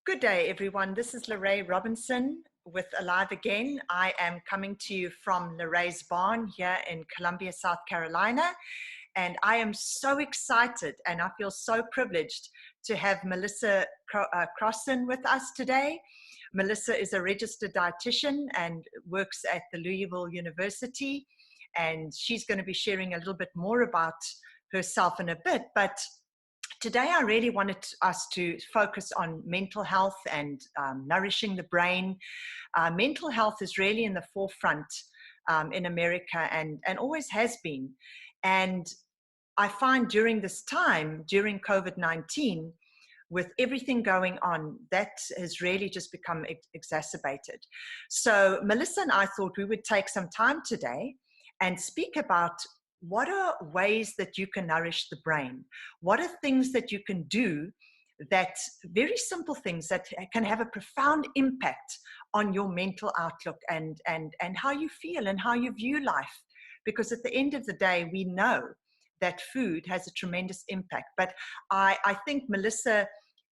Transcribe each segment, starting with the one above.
Good day, everyone. This is Lere Robinson with Alive Again. I am coming to you from Lere's barn here in Columbia, South Carolina. And I am so excited and I feel so privileged to have Melissa Crowson with us today. Melissa is a registered dietitian and works at the Louisville University. And she's going to be sharing a little bit more about herself in a bit. But today, I really wanted us to focus on mental health and nourishing the brain. Mental health is really in the forefront in America and always has been. And I find during this time, during COVID-19, with everything going on, that has really just become exacerbated. So Melissa and I thought we would take some time today and speak about what are ways that you can nourish the brain? What are things that you can do, that very simple things that can have a profound impact on your mental outlook and how you feel and how you view life? Because at the end of the day, we know that food has a tremendous impact. But I think, Melissa,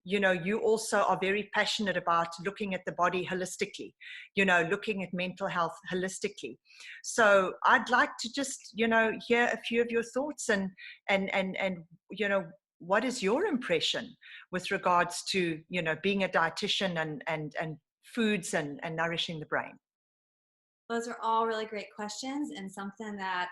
you also are very passionate about looking at the body holistically, looking at mental health holistically. So I'd like to just, hear a few of your thoughts and what is your impression with regards to, being a dietitian and foods and nourishing the brain? Those are all really great questions, and something that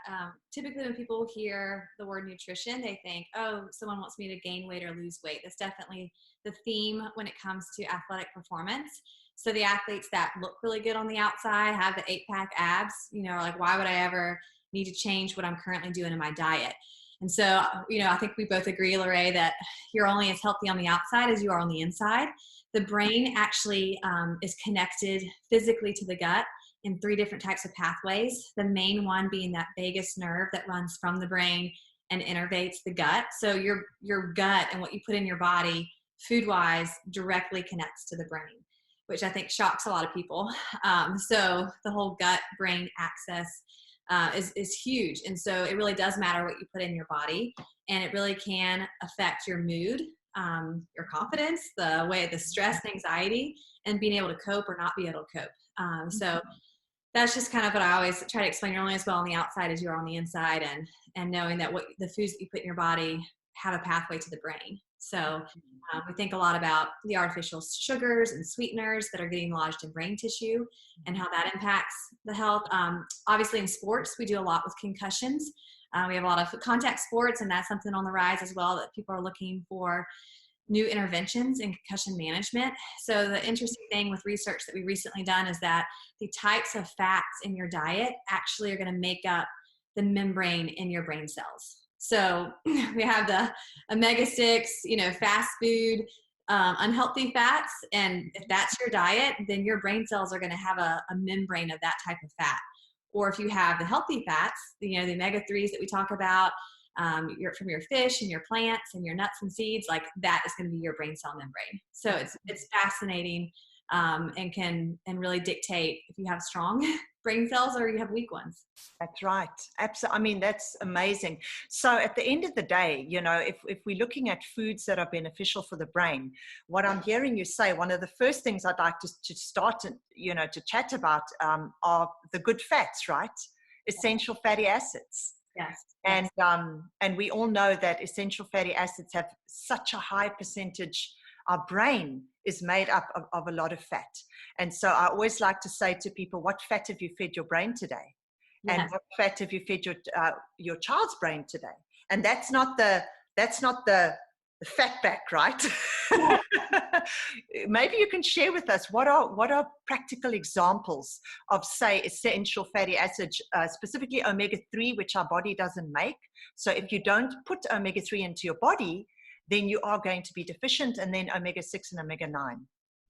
typically when people hear the word nutrition, they think, oh, someone wants me to gain weight or lose weight. That's definitely the theme when it comes to athletic performance. So the athletes that look really good on the outside, have the 8-pack abs, are like, why would I ever need to change what I'm currently doing in my diet? And so, I think we both agree, Lere, that you're only as healthy on the outside as you are on the inside. The brain actually is connected physically to the gut in 3 different types of pathways, the main one being that vagus nerve that runs from the brain and innervates the gut. So your gut and what you put in your body food-wise directly connects to the brain, which I think shocks a lot of people. So the whole gut-brain axis is huge. And so it really does matter what you put in your body, and it really can affect your mood, your confidence, the stress and anxiety, and being able to cope or not be able to cope. So that's just kind of what I always try to explain. You're only as well on the outside as you are on the inside, and knowing that what the foods that you put in your body have a pathway to the brain. So we think a lot about the artificial sugars and sweeteners that are getting lodged in brain tissue and how that impacts the health. Obviously in sports, we do a lot with concussions. We have a lot of contact sports, and that's something on the rise as well, that people are looking for new interventions in concussion management. So the interesting thing with research that we recently done is that the types of fats in your diet actually are going to make up the membrane in your brain cells. So we have the omega-6, fast food, unhealthy fats. And if that's your diet, then your brain cells are going to have a membrane of that type of fat. Or if you have the healthy fats, the omega-3s that we talk about, from your fish and your plants and your nuts and seeds, like that is going to be your brain cell membrane. So it's fascinating, and can really dictate if you have strong brain cells or you have weak ones. That's right. Absolutely. I mean, that's amazing. So at the end of the day, if we're looking at foods that are beneficial for the brain, what I'm hearing you say, one of the first things I'd like to start, to chat about are the good fats, right? Essential fatty acids. Yes. And we all know that essential fatty acids have such a high percentage. Our brain is made up of a lot of fat. And so I always like to say to people, what fat have you fed your brain today? Yes. And what fat have you fed your child's brain today? And that's not the fat back, right? Maybe you can share with us what are practical examples of, say, essential fatty acids, specifically omega-3, which our body doesn't make. So if you don't put omega-3 into your body, then you are going to be deficient, and then omega-6 and omega-9.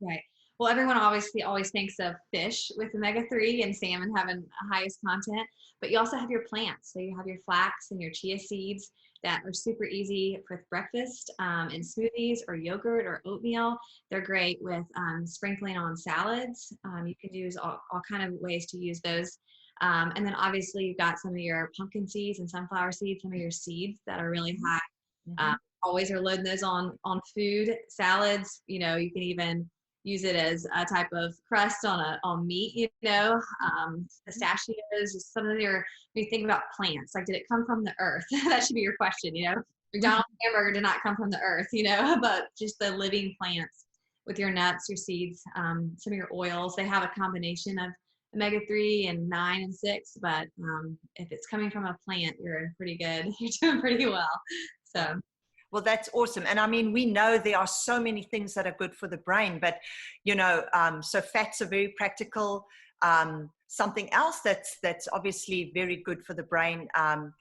Right. Well, everyone obviously always thinks of fish with omega-3 and salmon having the highest content, but you also have your plants. So you have your flax and your chia seeds that are super easy for breakfast, in smoothies or yogurt or oatmeal. They're great with sprinkling on salads. You can use all kind of ways to use those. And then obviously you've got some of your pumpkin seeds and sunflower seeds, some of your seeds that are really high. Always are loading those on food, salads. You can even use it as a type of crust on meat, pistachios, just some of your, when you think about plants, like, did it come from the earth? That should be your question, McDonald's hamburger did not come from the earth, but just the living plants with your nuts, your seeds, some of your oils. They have a combination of omega-3 and 9 and 6, but if it's coming from a plant, you're pretty good. You're doing pretty well. So. Well, that's awesome. And I mean, we know there are so many things that are good for the brain, but, so fats are very practical. Something else that's obviously very good for the brain, are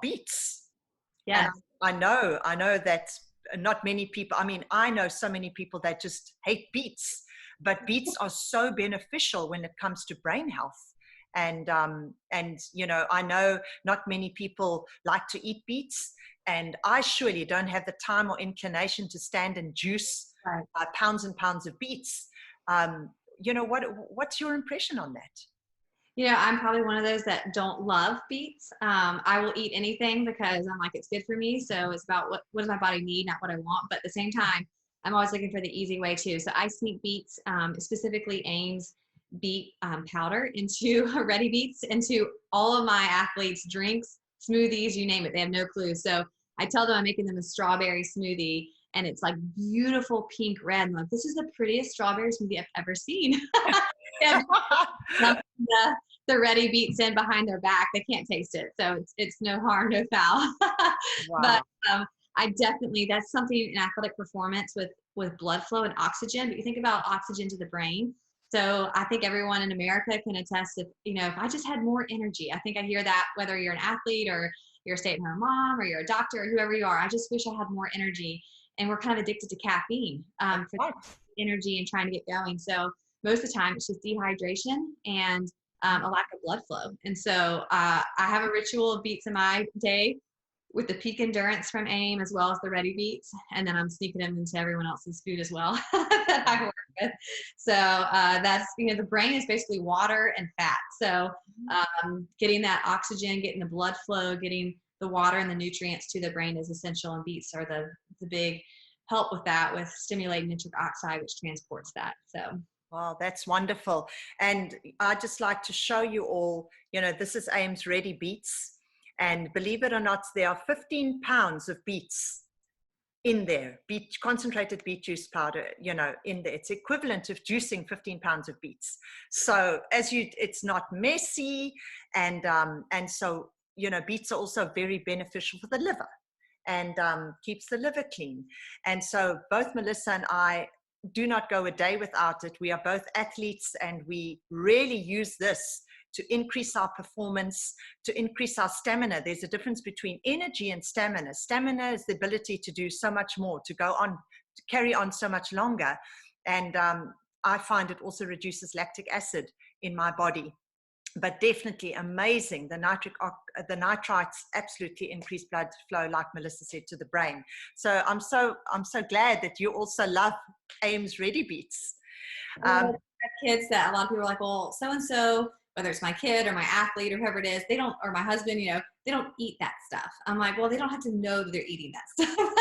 beets. Yeah. I know that not many people, I mean, I know so many people that just hate beets, but beets are so beneficial when it comes to brain health. And I know not many people like to eat beets, and I surely don't have the time or inclination to stand and juice pounds and pounds of beets. What's your impression on that? I'm probably one of those that don't love beets. I will eat anything because I'm like, it's good for me. So it's about what does my body need, not what I want. But at the same time, I'm always looking for the easy way too. So I sneak beets, specifically Ames beet powder into ready beets into all of my athletes' drinks, smoothies, you name it. They have no clue. So I tell them I'm making them a strawberry smoothie, and it's like beautiful pink red. I'm like, this is the prettiest strawberry smoothie I've ever seen. The ready beets in behind their back. They can't taste it. So it's no harm, no foul. Wow. But I definitely, that's something in athletic performance with blood flow and oxygen. But you think about oxygen to the brain. So I think everyone in America can attest if I just had more energy. I think I hear that whether you're an athlete or you're a stay-at-home mom or you're a doctor or whoever you are, I just wish I had more energy. And we're kind of addicted to caffeine for energy and trying to get going. So most of the time it's just dehydration and a lack of blood flow. And so I have a ritual of beets in my day with the peak endurance from AIM as well as the ready beets. And then I'm sneaking them into everyone else's food as well that I work with. So that's, the brain is basically water and fat. So getting that oxygen, getting the blood flow, getting the water and the nutrients to the brain is essential. And beets are the big help with that, with stimulating nitric oxide, which transports that. So. Wow, that's wonderful. And I'd just like to show you all, this is AIM's Ready Beets. And believe it or not, there are 15 pounds of beets in there, concentrated beet juice powder, in there. It's equivalent of juicing 15 pounds of beets. So it's not messy. And so, beets are also very beneficial for the liver and keeps the liver clean. And so both Melissa and I do not go a day without it. We are both athletes, and we really use this to increase our performance, to increase our stamina. There's a difference between energy and stamina. Stamina is the ability to do so much more, to go on, to carry on so much longer. And I find it also reduces lactic acid in my body. But definitely amazing. The nitrites absolutely increase blood flow, like Melissa said, to the brain. So I'm so glad that you also love AIM's Ready Beets. Kids that a lot of people are like, well, so-and-so, whether it's my kid or my athlete or whoever it is, or my husband, they don't eat that stuff. I'm like, well, they don't have to know that they're eating that stuff.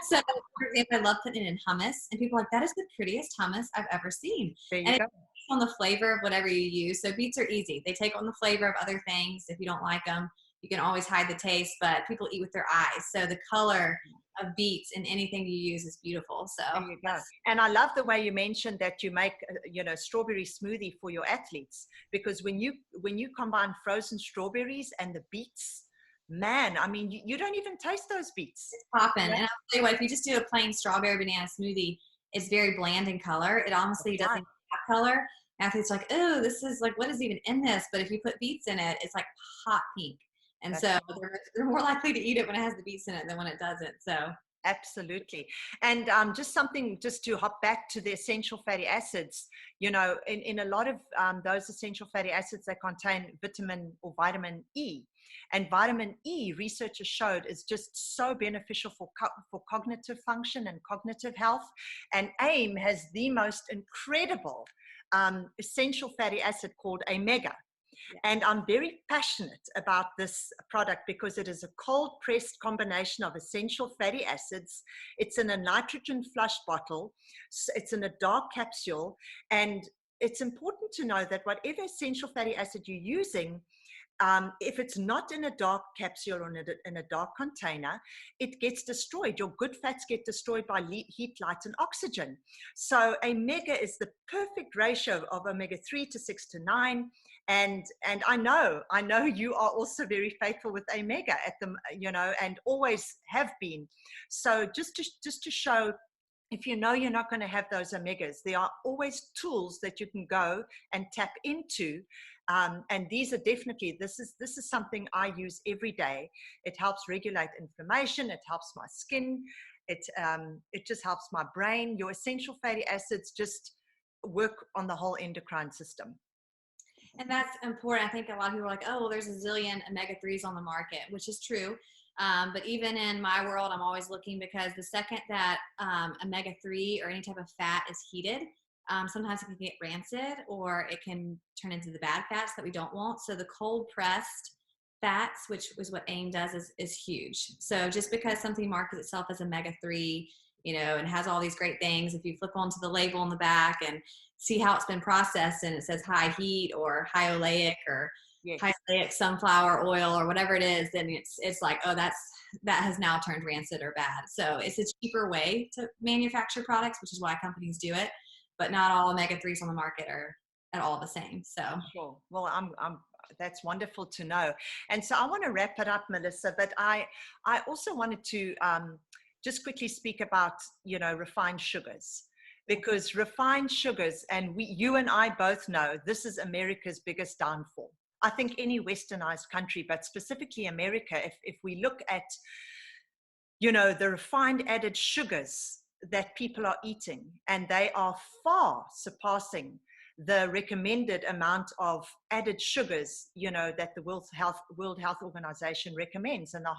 So, for example, I love putting it in hummus, and people are like, that is the prettiest hummus I've ever seen. There you and go. It's on the flavor of whatever you use. So beets are easy. They take on the flavor of other things. If you don't like them, you can always hide the taste, but people eat with their eyes. So the color of beets in anything you use is beautiful. So there you go. And I love the way you mentioned that you make strawberry smoothie for your athletes, because when you combine frozen strawberries and the beets, man, I mean, you don't even taste those beets. It's popping. And I'll tell you what, if you just do a plain strawberry banana smoothie, it's very bland in color. It honestly doesn't have color. Athletes are like, oh, this is like, what is even in this? But if you put beets in it, it's like hot pink. And so they're more likely to eat it when it has the beets in it than when it doesn't. So absolutely. And just to hop back to the essential fatty acids, in a lot of those essential fatty acids, they contain vitamin E. And vitamin E, researchers showed, is just so beneficial for cognitive function and cognitive health. And AIM has the most incredible essential fatty acid called omega. And I'm very passionate about this product because it is a cold pressed combination of essential fatty acids. It's in a nitrogen flush bottle. It's in a dark capsule. And it's important to know that whatever essential fatty acid you're using, if it's not in a dark capsule or in a dark container, it gets destroyed. Your good fats get destroyed by heat, light, and oxygen. So omega is the perfect ratio of omega-3 to 6 to 9. And I know you are also very faithful with omega at the, and always have been. So just to show, if you know you're not going to have those omegas, there are always tools that you can go and tap into. And these are definitely, this is something I use every day. It helps regulate inflammation. It helps my skin. It just helps my brain. Your essential fatty acids just work on the whole endocrine system. And that's important. I think a lot of people are like, oh, well, there's a zillion omega-3s on the market, which is true. But even in my world, I'm always looking, because the second that omega-3 or any type of fat is heated, sometimes it can get rancid, or it can turn into the bad fats that we don't want. So the cold pressed fats, which is what AIM does, is huge. So just because something markets itself as omega-3, and has all these great things, if you flip onto the label in the back and see how it's been processed, and it says high heat or high oleic or high oleic sunflower oil or whatever it is, then it's like, oh, that has now turned rancid or bad. So it's a cheaper way to manufacture products, which is why companies do it. But not all omega-3s on the market are at all the same. So sure. Well, that's wonderful to know. And so I want to wrap it up, Melissa, but I also wanted to just quickly speak about, refined sugars, because refined sugars, and you and I both know, this is America's biggest downfall. I think any westernized country, but specifically America, if we look at, the refined added sugars that people are eating, and they are far surpassing the recommended amount of added sugars, that the World Health Organization recommends, and the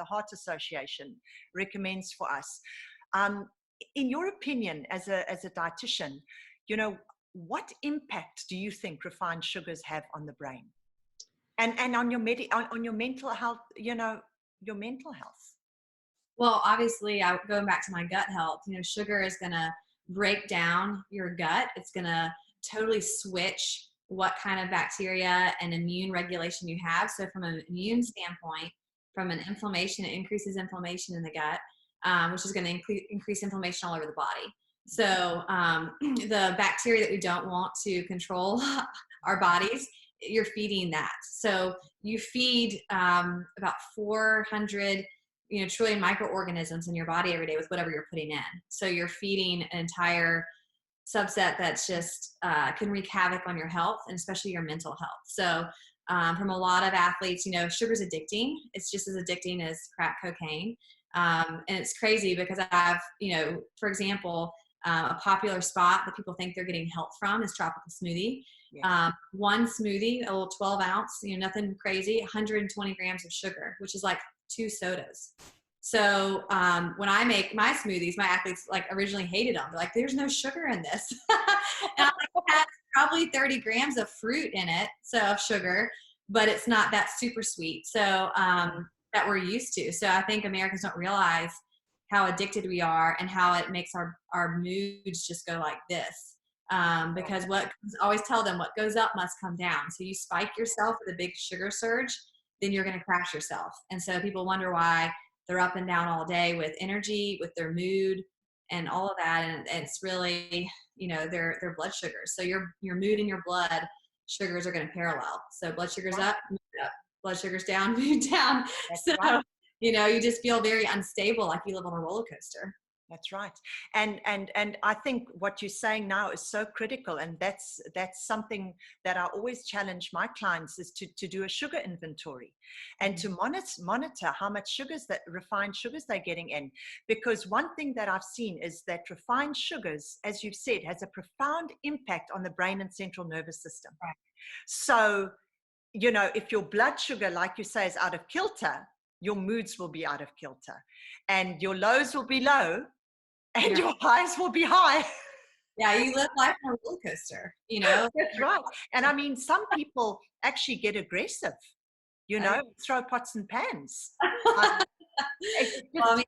Heart Association recommends for us. In your opinion, as a dietitian, what impact do you think refined sugars have on the brain, and on your on your mental health? Your mental health. Well, obviously, going back to my gut health, sugar is going to break down your gut. It's going to totally switch what kind of bacteria and immune regulation you have. So from an immune standpoint, from an inflammation, it increases inflammation in the gut, which is going to increase inflammation all over the body. So the bacteria that we don't want to control our bodies, you're feeding that. So you feed about 400 trillion microorganisms in your body every day with whatever you're putting in. So you're feeding an entire subset that's just can wreak havoc on your health, and especially your mental health. So from a lot of athletes, sugar's addicting. It's just as addicting as crack cocaine. And it's crazy because I've, for example, a popular spot that people think they're getting help from is tropical smoothie. Yeah. One smoothie, a little 12 ounce, nothing crazy, 120 grams of sugar, which is like 2 sodas. So when I make my smoothies, my athletes originally hated them. They're like, there's no sugar in this. And it has probably 30 grams of fruit in it, so sugar, but it's not that super sweet. So that we're used to. So I think Americans don't realize how addicted we are and how it makes our moods just go like this. Because always tell them what goes up must come down. So you spike yourself with a big sugar surge, then you're going to crash yourself. And so people wonder why they're up and down all day with energy, with their mood and all of that. And it's really, their blood sugars. So your mood and your blood sugars are going to parallel. So blood sugars up, mood up. Blood sugar's down, mood down. That's so, right. You just feel very unstable, like you live on a roller coaster. That's right. And I think what you're saying now is so critical. And that's something that I always challenge my clients, is to do a sugar inventory and to monitor how much refined sugars they're getting in. Because one thing that I've seen is that refined sugars, as you've said, has a profound impact on the brain and central nervous system. Right. So, if your blood sugar, like you say, is out of kilter, your moods will be out of kilter, and your lows will be low, and your highs will be high. Yeah, you live life on a roller coaster, you know? That's right. And I mean, some people actually get aggressive, throw pots and pans. Um, it's Well, I just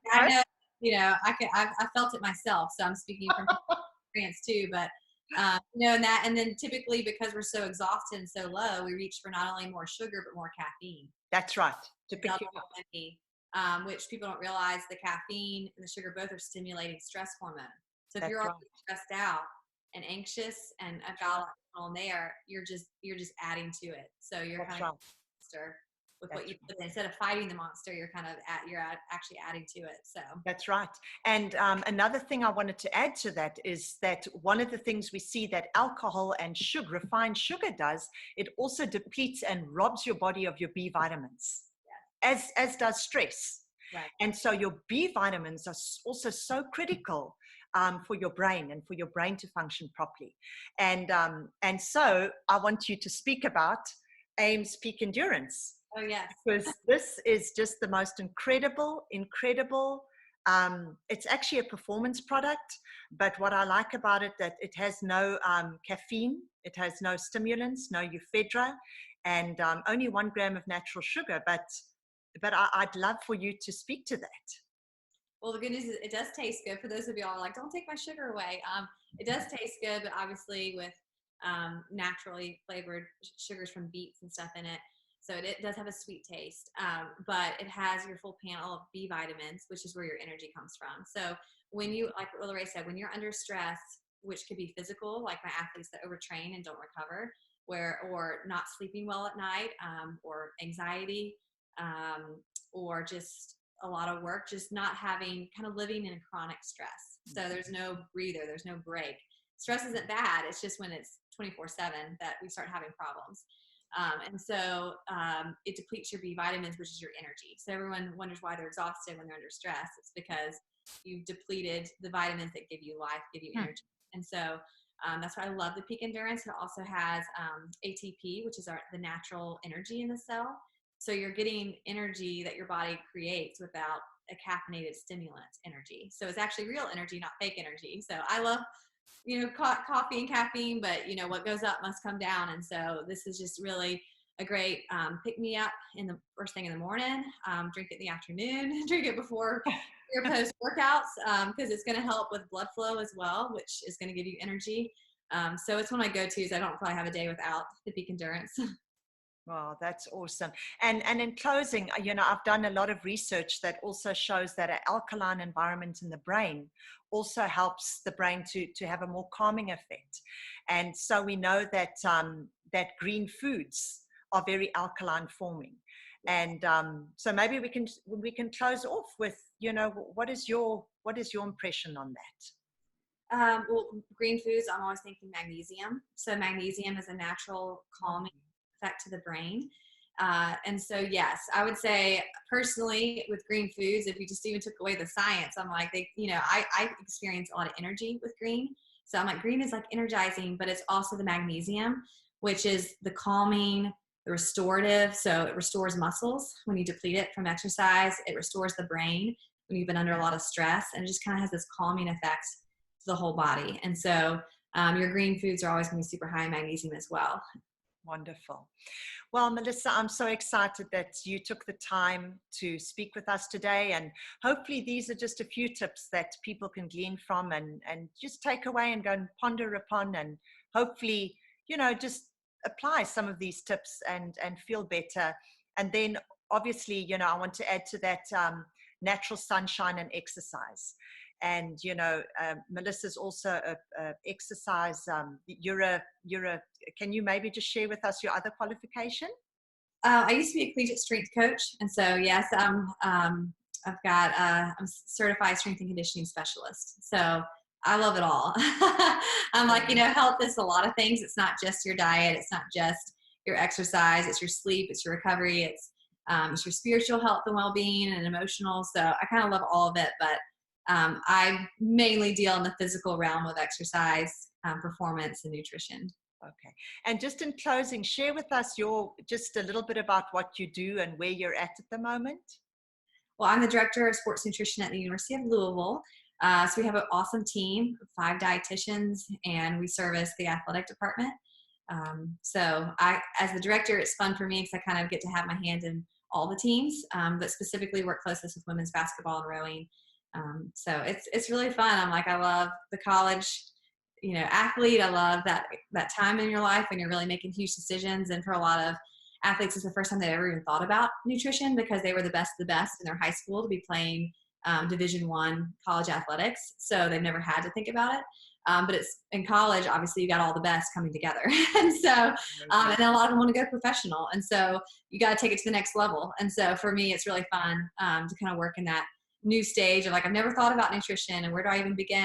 mean, I know, I felt it myself, so I'm speaking from experience too, but, and then typically because we're so exhausted and so low, we reach for not only more sugar, but more caffeine. that's right. To pick Double you up. whammy, which people don't realize the caffeine and the sugar both are stimulating stress hormone. So if That's you're right. already stressed out and anxious and a lot on there, you're just adding to it. So you're That's kind of right. monster with That's what you right. put in. Instead of fighting the monster, you're kind of actually adding to it. So That's right. And another thing I wanted to add to that is that one of the things we see that alcohol and sugar, refined sugar does, it also depletes and robs your body of your B vitamins, as does stress. right. And so your B vitamins are also so critical for your brain and for your brain to function properly. And so I want you to speak about AIMS Peak Endurance. Oh yes. Because this is just the most incredible. It's actually a performance product, but what I like about it that it has no caffeine, it has no stimulants, no ephedra, and only 1 gram of natural sugar. But I'd love for you to speak to that. Well, the good news is it does taste good. For those of you all like, don't take my sugar away. It does taste good, but obviously with naturally flavored sugars from beets and stuff in it. So it does have a sweet taste, but it has your full panel of B vitamins, which is where your energy comes from. So when you, like Lere said, when you're under stress, which could be physical, like my athletes that overtrain and don't recover, or not sleeping well at night, or anxiety, or just a lot of work, just not having, kind of living in chronic stress. So there's no breather, there's no break. Stress isn't bad. It's just when it's 24/7 that we start having problems. And so it depletes your B vitamins, which is your energy. So everyone wonders why they're exhausted when they're under stress. It's because you've depleted the vitamins that give you life, give you energy. And so that's why I love the Peak Endurance. It also has ATP, which is the natural energy in the cell. So you're getting energy that your body creates without a caffeinated stimulant energy. So it's actually real energy, not fake energy. So I love, coffee and caffeine, but what goes up must come down. And so this is just really a great pick me up in the first thing in the morning. Drink it in the afternoon, drink it before your post workouts, because it's going to help with blood flow as well, which is going to give you energy. So it's one of my go-tos. I don't probably have a day without the Peak Endurance. Wow, that's awesome. And in closing, I've done a lot of research that also shows that an alkaline environment in the brain also helps the brain to have a more calming effect. And so we know that that green foods are very alkaline forming. And so maybe we can close off with, what is your impression on that? Well, green foods, I'm always thinking magnesium. So magnesium is a natural calming effect to the brain. And so, yes, I would say personally with green foods, if you just even took away the science, I'm like, I experience a lot of energy with green. So I'm like, green is like energizing, but it's also the magnesium, which is the calming, the restorative. So it restores muscles when you deplete it from exercise. It restores the brain when you've been under a lot of stress, and it just kind of has this calming effect to the whole body. And so your green foods are always going to be super high in magnesium as well. Wonderful. Well, Melissa, I'm so excited that you took the time to speak with us today. And hopefully these are just a few tips that people can glean from and just take away and go and ponder upon, and hopefully, just apply some of these tips and feel better. And then obviously, I want to add to that natural sunshine and exercise. And Melissa's also a exercise. Can you maybe just share with us your other qualification? I used to be a collegiate strength coach, and so yes, I'm a certified strength and conditioning specialist. So I love it all. I'm like, health is a lot of things. It's not just your diet. It's not just your exercise. It's your sleep. It's your recovery. It's your spiritual health and well-being and emotional. So I kind of love all of it, but I mainly deal in the physical realm with exercise, performance, and nutrition. Okay. And just in closing, share with us just a little bit about what you do and where you're at the moment. Well, I'm the director of sports nutrition at the University of Louisville. So we have an awesome team, 5 dietitians, and we service the athletic department. So as the director, it's fun for me because I kind of get to have my hand in all the teams, but specifically work closest with women's basketball and rowing. So it's really fun. I love the college, athlete. I love that time in your life when you're really making huge decisions. And for a lot of athletes, it's the first time they've ever even thought about nutrition because they were the best of the best in their high school to be playing Division I college athletics. So they've never had to think about it. But it's in college, obviously you got all the best coming together. And so, and then a lot of them want to go professional. And so you got to take it to the next level. And so for me, it's really fun to kind of work in that new stage of I've never thought about nutrition and where do I even begin?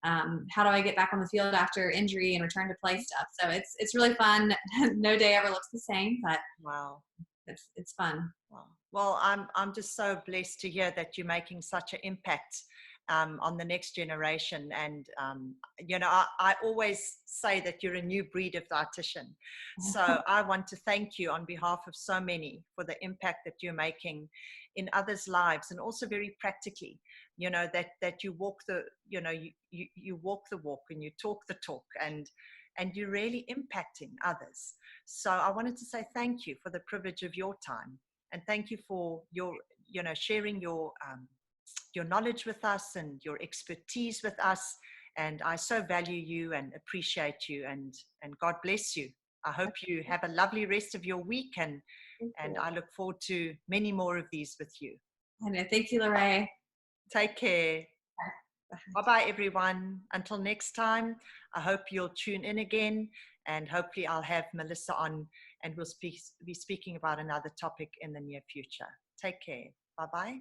And how do I get back on the field after injury and return to play stuff? So it's really fun. No day ever looks the same, but wow, it's fun. Wow. Well, I'm just so blessed to hear that you're making such an impact on the next generation. And, I always say that you're a new breed of dietitian. So I want to thank you on behalf of so many for the impact that you're making in others' lives, and also very practically, that you walk the, you walk the walk and you talk the talk, and you're really impacting others. So I wanted to say thank you for the privilege of your time, and thank you for your, sharing your knowledge with us and your expertise with us. And I so value you and appreciate you, and God bless you. I hope you have a lovely rest of your week, and I look forward to many more of these with you. I know. Thank you, Lere. Take care. Bye-bye, everyone. Until next time, I hope you'll tune in again, and hopefully I'll have Melissa on, and we'll be speaking about another topic in the near future. Take care. Bye-bye.